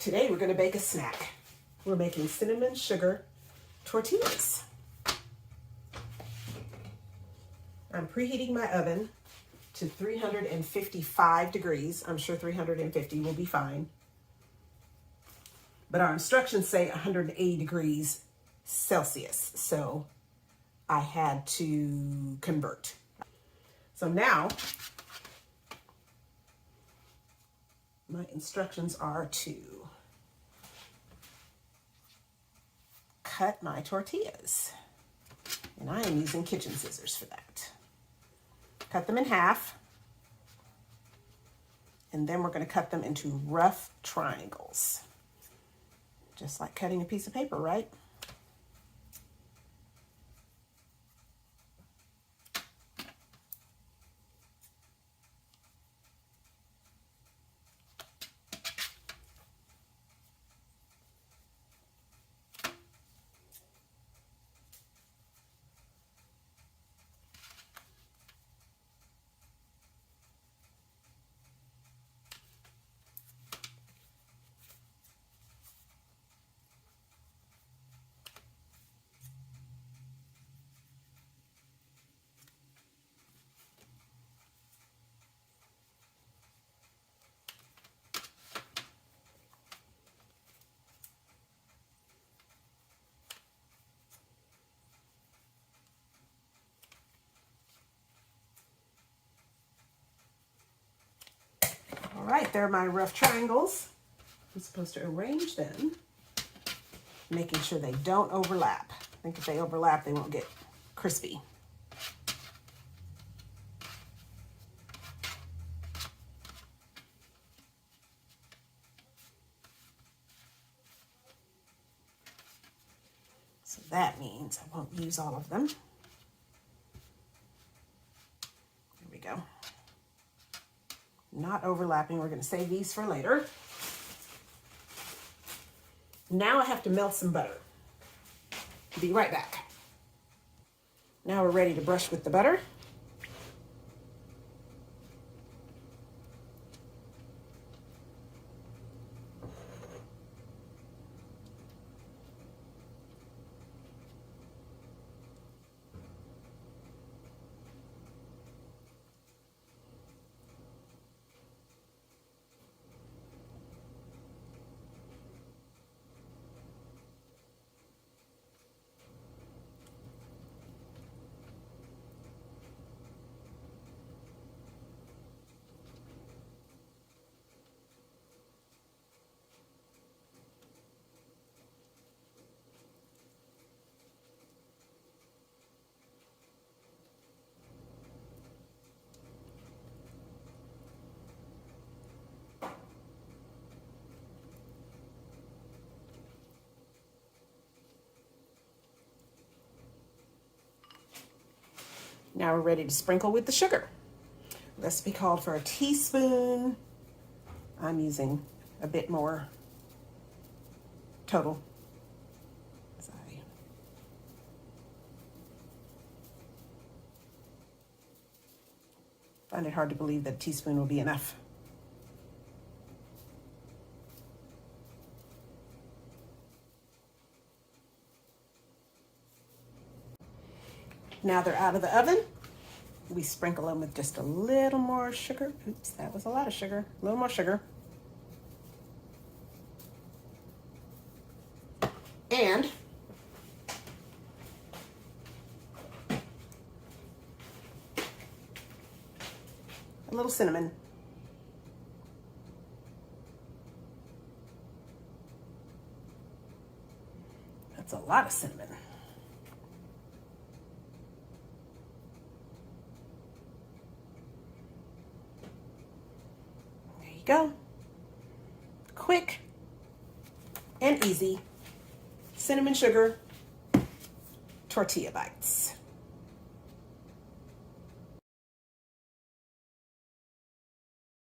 Today we're going to bake a snack. We're making cinnamon sugar tortillas. I'm preheating my oven to 355 degrees. I'm sure 350 will be fine. But our instructions say 180 degrees Celsius, so I had to convert. So now, my instructions are to cut my tortillas. And I am using kitchen scissors for that. Cut them in half. And then we're going to cut them into rough triangles. Just like cutting a piece of paper, right? All right, there are my rough triangles. I'm supposed to arrange them, making sure they don't overlap. I think if they overlap, they won't get crispy. So that means I won't use all of them. There we go. Not overlapping. We're going to save these for later. Now I have to melt some butter. Be right back. Now we're ready to brush with the butter. Now we're ready to sprinkle with the sugar. Recipe called for a teaspoon. I'm using a bit more total. I find it hard to believe that a teaspoon will be enough. Now they're out of the oven. We sprinkle them with just a little more sugar. Oops, that was a lot of sugar. A little more sugar. And a little cinnamon. That's a lot of cinnamon. Go. Quick and easy cinnamon sugar tortilla bites.